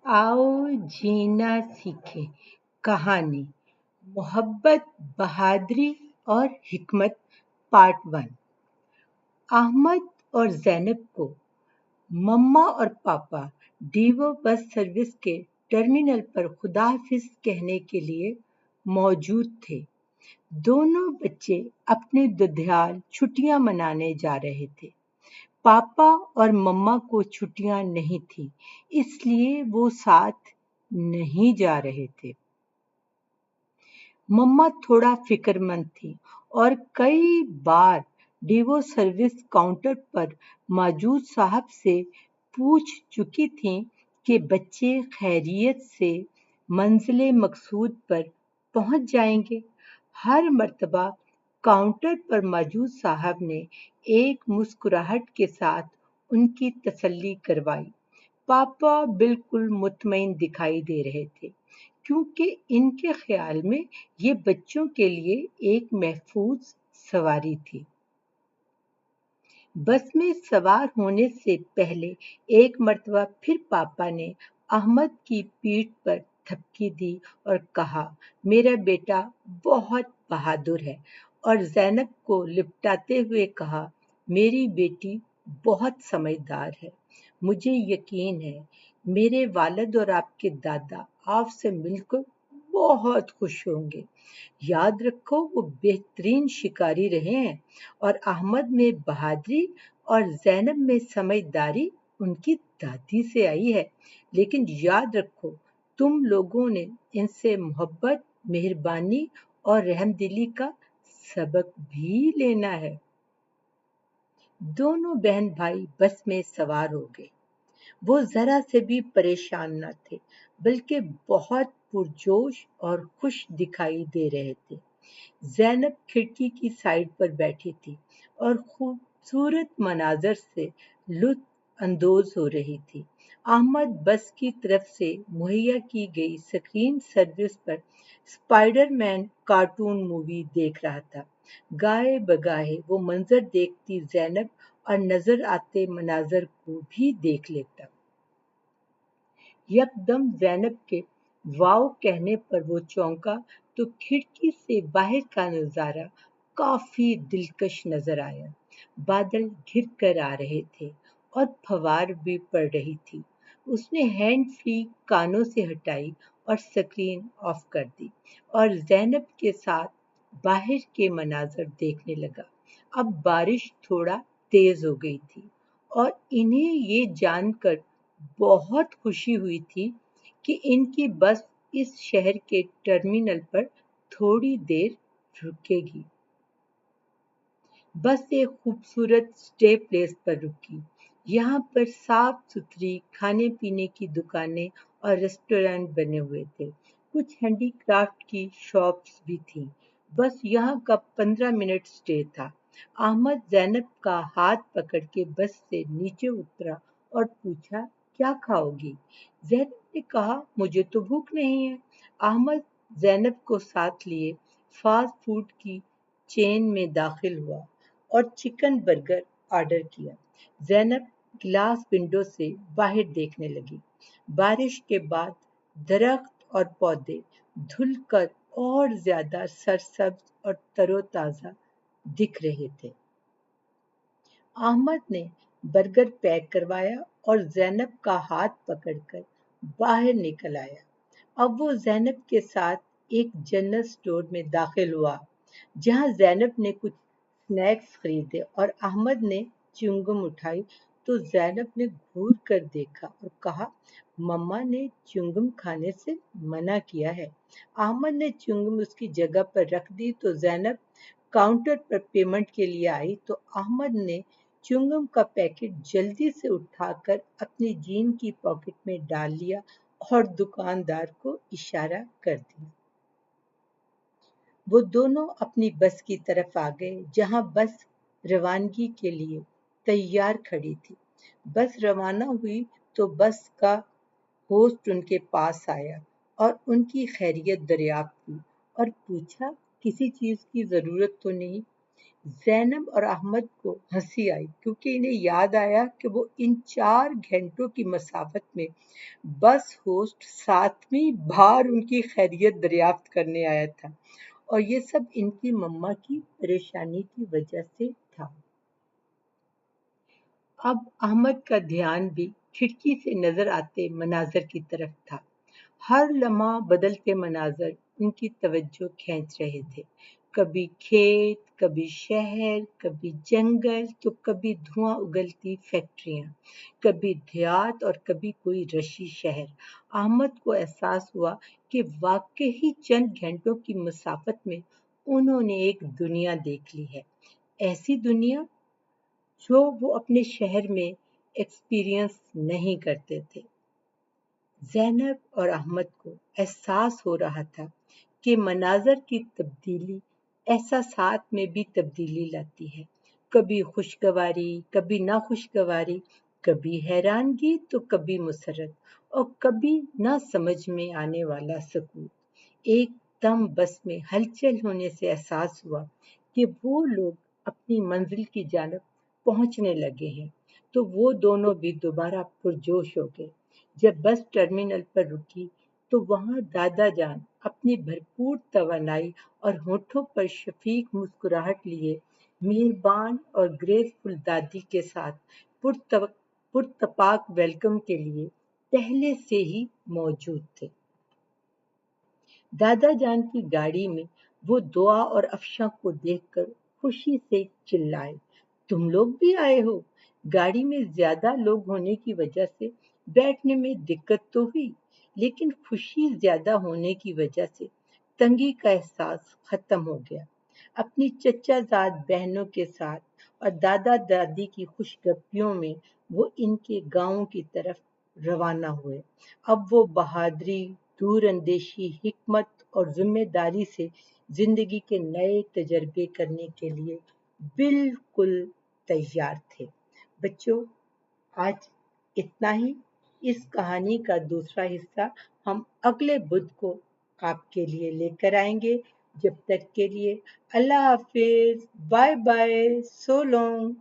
आओ जीना सीखें कहानी मोहब्बत बहादुरी और हिकमत पार्ट 1। अहमद और ज़ैनब को मम्मा और पापा डीवो बस सर्विस के टर्मिनल पर खुदा हाफिज कहने के लिए मौजूद थे। दोनों बच्चे अपने दुधियाल छुट्टियां मनाने जा रहे थे। पापा और मम्मा को छुट्टियां नहीं थी, इसलिए वो साथ नहीं जा रहे थे। मम्मा थोड़ा फिक्रमंद थी और कई बार डीवो सर्विस काउंटर पर मौजूद साहब से पूछ चुकी थीं कि बच्चे खैरियत से मंजिले मकसूद पर पहुंच जाएंगे। हर मर्तबा काउंटर पर मौजूद साहब ने एक मुस्कुराहट के साथ उनकी तसल्ली करवाई। पापा बिल्कुल मुतमईन दिखाई दे रहे थे, क्योंकि इनके ख्याल में ये बच्चों के लिए एक महफूज सवारी थी। बस में सवार होने से पहले एक मर्तबा फिर पापा ने अहमद की पीठ पर थपकी दी और कहा, मेरा बेटा बहुत बहादुर है। और ज़ैनब को लिपटाते हुए कहा, मेरी बेटी बहुत समझदार है। मुझे यकीन है मेरे वालिद और आपके दादा आपसे मिलकर बहुत खुश होंगे। याद रखो वो बेहतरीन शिकारी रहे हैं और अहमद में बहादुरी और ज़ैनब में समझदारी उनकी दादी से आई है। लेकिन याद रखो तुम लोगों ने इनसे मोहब्बत, मेहरबानी और रहमदिली का सबक भी लेना है। दोनों बहन भाई बस में सवार हो गए। वो जरा से भी परेशान न थे, बल्कि बहुत पुरजोश और खुश दिखाई दे रहे थे। ज़ैनब खिड़की की साइड पर बैठी थी और खूबसूरत मनाजर से लुत्फ अंदोज हो रही थी। अहमद बस की तरफ से मुहैया की गई स्क्रीन सर्विस पर स्पाइडरमैन कार्टून मूवी देख रहा था। गाए बगाए वो मंजर देखती ज़ैनब और नजर आते मनाजर को भी देख लेता। यकदम ज़ैनब के वाव कहने पर वो चौंका तो खिड़की से बाहर का नजारा काफी दिलकश नजर आया। बादल घिर कर आ रहे थे और फवार भी पड़ रही थी। उसने हैंड फ्री कानों से हटाई और स्क्रीन ऑफ कर दी और ज़ैनब के साथ बाहर के मनाजर देखने लगा। अब बारिश थोड़ा तेज हो गई थी और इन्हें ये जानकर बहुत खुशी हुई थी कि इनकी बस इस शहर के टर्मिनल पर थोड़ी देर रुकेगी। बस एक खूबसूरत स्टे प्लेस पर रुकी। यहाँ पर साफ सुथरी खाने पीने की दुकानें और रेस्टोरेंट बने हुए थे। कुछ हैंडीक्राफ्ट की शॉप्स भी थीं। बस यहाँ का 15 मिनट स्टे था। अहमद ज़ैनब का हाथ पकड़ के बस से नीचे उतरा और पूछा, क्या खाओगी? ज़ैनब ने कहा, मुझे तो भूख नहीं है। अहमद ज़ैनब को साथ लिए फास्ट फूड की चेन में दाखिल हुआ और चिकन बर्गर ऑर्डर किया। ज़ैनब ग्लास विंडो से बाहर देखने लगी। बारिश के बाद दरख्त और पौधे धुलकर और ज्यादा सरसब्ज और तरोताजा दिख रहे थे। अहमद ने बर्गर पैक करवाया और ज़ैनब का हाथ पकड़कर बाहर निकल आया। अब वो ज़ैनब के साथ एक जनरल स्टोर में दाखिल हुआ, जहां ज़ैनब ने कुछ स्नैक्स खरीदे और अहमद ने च्युइंगम उठाई तो ज़ैनब ने घूर कर देखा और कहा, मम्मा ने च्युइंगम खाने से मना किया है। अहमद ने च्युइंगम उसकी जगह पर रख दी तो ज़ैनब काउंटर पर पेमेंट के लिए आई तो अहमद ने च्युइंगम का पैकेट जल्दी से उठाकर अपनी जीन की पॉकेट में डाल लिया और दुकानदार को इशारा कर दिया। वो दोनों अपनी बस की तरफ आ गए, जहां बस रवानगी के लिए तैयार खड़ी थी। बस रवाना हुई तो बस का होस्ट उनके पास आया और उनकी खैरियत दरियाफ्त की और पूछा, किसी चीज की जरूरत तो नहीं? زینب اور احمد کو ہنسی آئی کیونکہ انہیں یاد آیا کہ وہ ان 4 گھنٹوں کی مسافت میں بس ہوسٹ 7ویں بار ان کی خیریت دریافت کرنے آیا تھا، اور یہ سب ان کی مما کی پریشانی کی وجہ سے تھا۔ اب احمد کا دھیان بھی کھڑکی سے نظر آتے مناظر کی طرف تھا۔ ہر لمحہ بدلتے مناظر ان کی توجہ کھینچ رہے تھے، کبھی کھیت، کبھی شہر، کبھی جنگل، تو کبھی دھواں اگلتی فیکٹریاں، کبھی دیہات اور کبھی کوئی رشی شہر۔ احمد کو احساس ہوا کہ واقعی چند گھنٹوں کی مسافت میں انہوں نے ایک دنیا دیکھ لی ہے، ایسی دنیا جو وہ اپنے شہر میں ایکسپیرئنس نہیں کرتے تھے۔ زینب اور احمد کو احساس ہو رہا تھا کہ مناظر کی تبدیلی احساسات میں بھی تبدیلی لاتی ہے، کبھی خوشگواری، کبھی ناخوشگواری، کبھی حیرانگی تو کبھی مسرت، اور کبھی نہ سمجھ میں آنے والا سکوت۔ ایک دم بس میں ہلچل ہونے سے احساس ہوا کہ وہ لوگ اپنی منزل کی جانب پہنچنے لگے ہیں، تو وہ دونوں بھی دوبارہ پرجوش ہو گئے۔ جب بس ٹرمینل پر رکی تو وہاں دادا جان اپنی بھرپور توانائی اور ہونٹوں پر شفیق مسکراہٹ لیے مہربان اور گریسفل دادی کے ساتھ پرتپاک ویلکم کے لیے پہلے سے ہی موجود تھے۔ دادا جان کی گاڑی میں وہ دعا اور افشاں کو دیکھ کر خوشی سے چلائے، تم لوگ بھی آئے ہو؟ گاڑی میں زیادہ لوگ ہونے کی وجہ سے بیٹھنے میں دقت تو ہوئی، لیکن خوشی زیادہ ہونے کی وجہ سے تنگی کا احساس ختم ہو گیا۔ اپنی چچا زاد بہنوں کے ساتھ اور دادا دادی کی خوشگپیوں میں وہ ان کے گاؤں کی طرف روانہ ہوئے۔ اب وہ بہادری، دور اندیشی، حکمت اور ذمہ داری سے زندگی کے نئے تجربے کرنے کے لیے بالکل تیار تھے۔ بچوں، آج اتنا ہی۔ اس کہانی کا دوسرا حصہ ہم اگلے بدھ کو آپ کے لیے لے کر آئیں گے۔ جب تک کے لیے اللہ حافظ، بائے بائے، سو لانگ۔